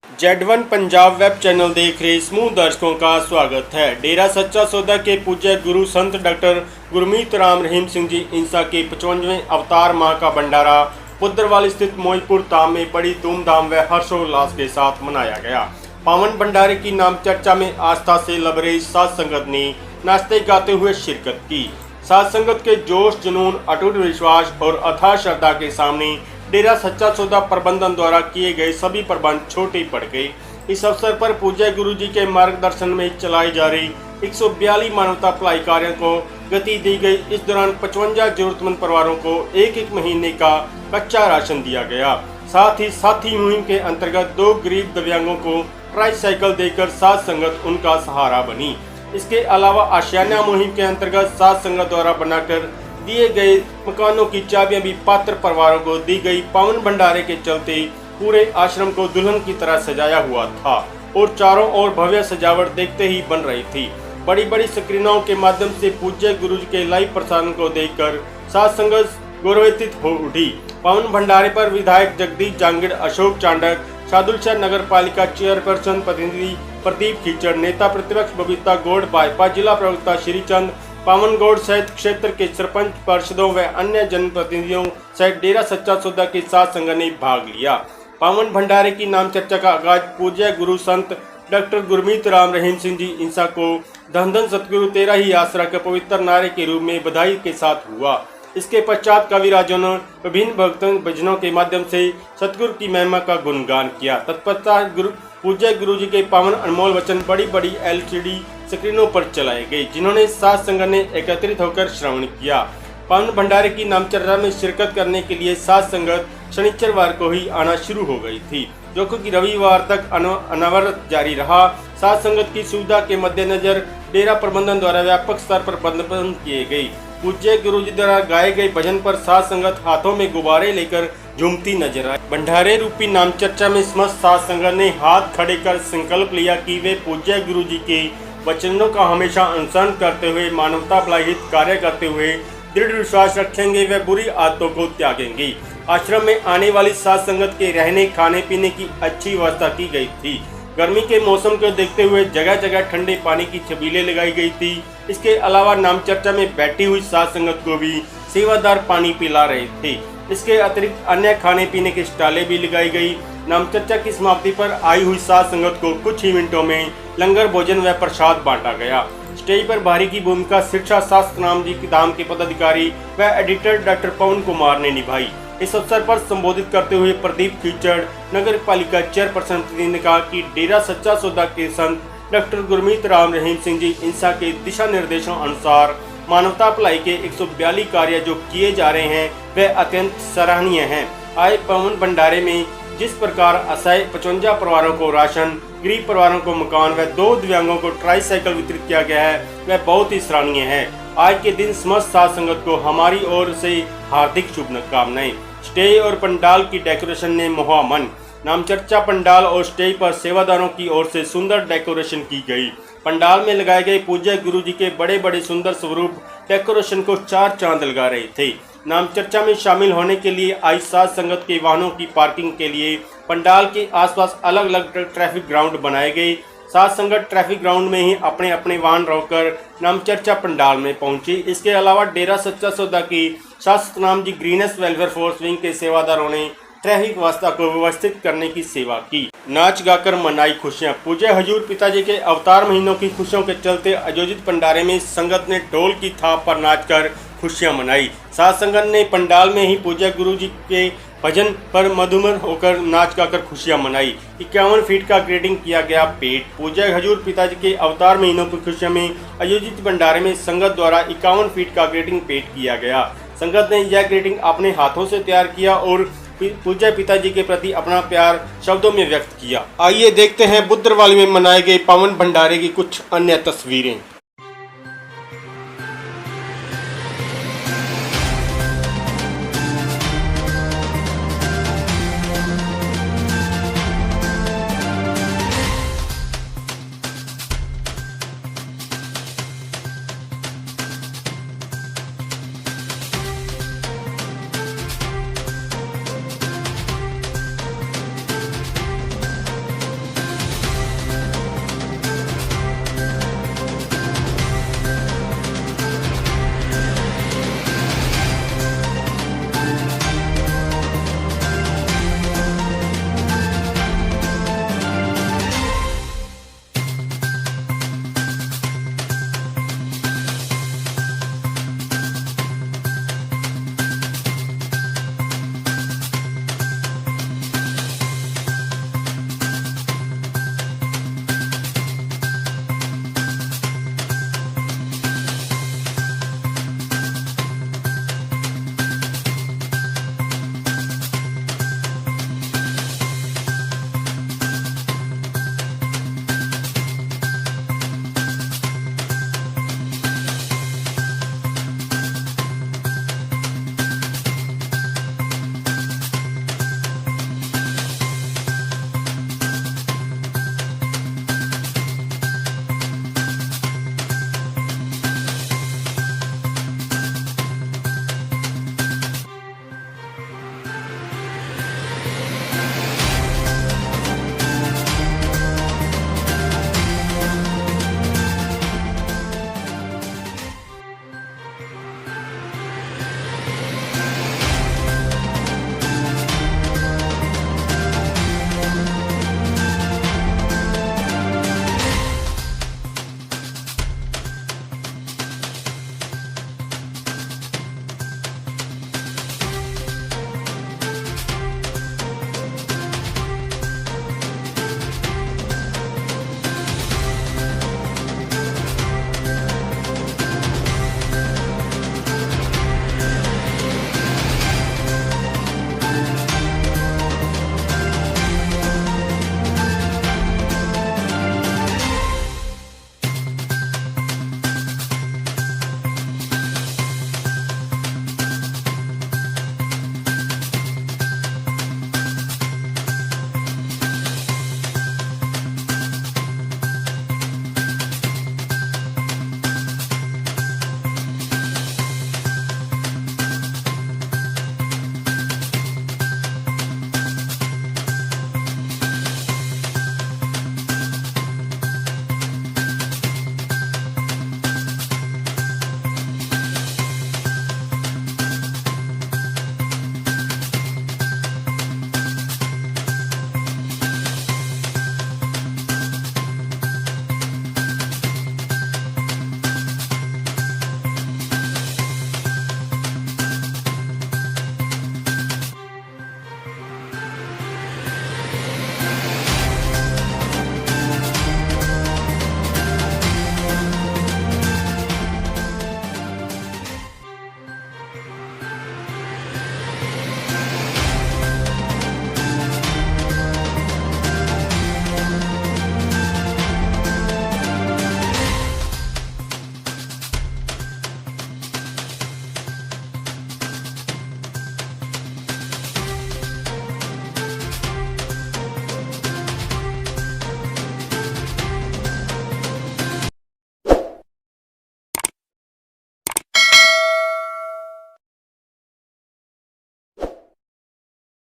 Z1 Punjab web channel देख रहे समूह दर्शकों का स्वागत है। डेरा सच्चा सौदा के पूज्य गुरु संत डॉक्टर गुरमीत राम रहीम सिंह जी इंसा के 55वें अवतार माह का भंडारा पुद्रवाली स्थित मोईपुर धाम में बड़ी धूमधाम व हर्षोल्लास के साथ मनाया गया। पावन भंडारे की नाम चर्चा में आस्था से लबरेज साध संगत ने नाचते गाते हुए शिरकत की। साध संगत के जोश जुनून, अटूट विश्वास और अथाह श्रद्धा के सामने डेरा सच्चा सौदा प्रबंधन द्वारा किए गए सभी प्रबंध छोटे पड़ गए। इस अवसर पर पूज्य गुरु जी के मार्गदर्शन में चलाई जा रही 142 मानवता भलाई कार्यों को गति दी गई। इस दौरान 55 जरूरतमंद परिवारों को एक महीने का कच्चा राशन दिया गया। साथ ही साथी मुहिम के अंतर्गत 2 गरीब दिव्यांगों को ट्राईसाइकिल देकर साध संगत उनका सहारा बनी। इसके अलावा आशियाना मुहिम के अंतर्गत साध संगत द्वारा बनाकर दिए गए मकानों की चाबियां भी पात्र परिवारों को दी गई। पावन भंडारे के चलते पूरे आश्रम को दुल्हन की तरह सजाया हुआ था और चारों ओर भव्य सजावट देखते ही बन रही थी। बड़ी बड़ी स्क्रीनों के माध्यम से पूज्य गुरु जी के लाइव प्रसारण को देखकर साध संगत गौरवान्वित हो उठी। पावन भंडारे पर विधायक जगदीश जांगीड़, अशोक चांडक, सादुलशहर नगर पालिका चेयरपर्सन प्रतिनिधि प्रदीप खीचड़, नेता प्रतिपक्ष बबीता गौड़, भाजपा जिला प्रवक्ता श्रीचंद पावन गौड़ सहित क्षेत्र के सरपंच पार्षदों व अन्य जनप्रतिनिधियों सहित डेरा सच्चा सौदा के साथ संगत ने भाग लिया। पावन भंडारे की नाम चर्चा का आगाज पूज्य गुरु संत डॉक्टर गुरमीत राम रहीम सिंह जी इंसा को धन धन सतगुरु तेरा ही आसरा के पवित्र नारे के रूप में बधाई के साथ हुआ। इसके पश्चात कविराजों ने विभिन्न भजनों के माध्यम से सतगुरु की महिमा का गुणगान किया। तत्पश्चात पूज्य गुरु जी के पावन अनमोल वचन बड़ी बड़ी LCD स्क्रीनों पर चलाए गए, जिन्होंने साध संगत ने एकत्रित होकर श्रवण किया। पावन भंडारे की नाम चर्चा में शिरकत करने के लिए साध संगत शनिचरवार को ही आना शुरू हो गई थी, जो कि रविवार तक अनवरत जारी रहा। साध संगत की सुविधा के मद्देनजर डेरा प्रबंधन द्वारा व्यापक स्तर पर बंदोबस्त किए गए। पूज्य गुरु जी द्वारा गाए गए भजन पर साध संगत हाथों में गुब्बारे लेकर झूमती नजर आई। भंडारे रूपी नाम चर्चा में समस्त साध संगत ने हाथ खड़े कर संकल्प लिया कि वे पूज्य गुरु जी के वचनों का हमेशा अनुसरण करते हुए मानवता भलाई हित कार्य करते हुए दृढ़ विश्वास रखेंगे व बुरी आदतों को त्यागेंगे। आश्रम में आने वाली साध संगत के रहने खाने पीने की अच्छी व्यवस्था की गई थी। गर्मी के मौसम को देखते हुए जगह जगह ठंडे पानी की छबीलें लगाई गई थी। इसके अलावा नाम चर्चा में बैठी हुई साध संगत को भी सेवादार पानी पिला रहे थे। इसके अतिरिक्त अन्य खाने पीने की स्टॉलें भी लगाई गई। नाम चर्चा की समाप्ति पर आई हुई साध संगत को कुछ ही मिनटों में लंगर भोजन व प्रसाद बांटा गया। स्टेज पर बाहरी की भूमिका शिक्षा शास्त्र नाम जी की धाम के पदाधिकारी व एडिटर डॉक्टर पवन कुमार ने निभाई। इस अवसर पर संबोधित करते हुए प्रदीप खीचड़, नगर पालिका चेयरपर्सन प्रतिनिधि ने कहा कि डेरा सच्चा सौदा के संत डॉक्टर गुरमीत राम रहीम सिंह जी इंसा के दिशा निर्देशों अनुसार मानवता भलाई के 142 कार्य जो किए जा रहे हैं वे अत्यंत सराहनीय हैं। आए पावन भंडारे में जिस प्रकार असहाय 55 परिवारों को राशन, गरीब परिवारों को मकान व 2 दिव्यांगों को ट्राईसाइकिल वितरित किया गया है वह बहुत ही सराहनीय है। आज के दिन समस्त साध संगत को हमारी ओर से हार्दिक शुभकामनाएं। स्टेज और पंडाल की डेकोरेशन ने मोहा मन। नाम चर्चा पंडाल और स्टेज पर सेवादारों की ओर से सुंदर डेकोरेशन की गई। पंडाल में लगाए गए पूज्य गुरु जी के बड़े बड़े सुंदर स्वरूप डेकोरेशन को 4 चांद लगा रहे थे। नाम चर्चा में शामिल होने के लिए आई साध संगत के वाहनों की पार्किंग के लिए पंडाल के आसपास अलग अलग ट्रैफिक ग्राउंड बनाए गए। साध संगत ट्रैफिक ग्राउंड में ही अपने अपने वाहन रोककर नाम चर्चा पंडाल में पहुंची। इसके अलावा डेरा सच्चा सौदा की शास्त्र नाम जी ग्रीनेस वेलफेयर फोर्स विंग के सेवादारों ने ट्रैफिक व्यवस्था को व्यवस्थित करने की सेवा की। नाच गाकर मनाई खुशियां। पूज्य हजूर पिताजी के अवतार महीनों की खुशियों के चलते आयोजित भंडारे में संगत ने ढोल की थाप पर नाचकर खुशियां मनाई। साध संगत ने पंडाल में ही पूज्य गुरु जी के भजन पर मधुमर होकर नाच गाकर खुशियां मनाई। 51 फीट का ग्रेडिंग किया गया पेट। पूज्य हजूर पिताजी के अवतार महीनों की खुशियों में आयोजित भंडारे में संगत द्वारा 51 फीट का ग्रेडिंग पेट किया गया। संगत ने यह ग्रेडिंग अपने हाथों से तैयार किया और पूज्य पिताजी के प्रति अपना प्यार शब्दों में व्यक्त किया। आइए देखते हैं बुद्रवाली में मनाए गए पावन भंडारे की कुछ अन्य तस्वीरें।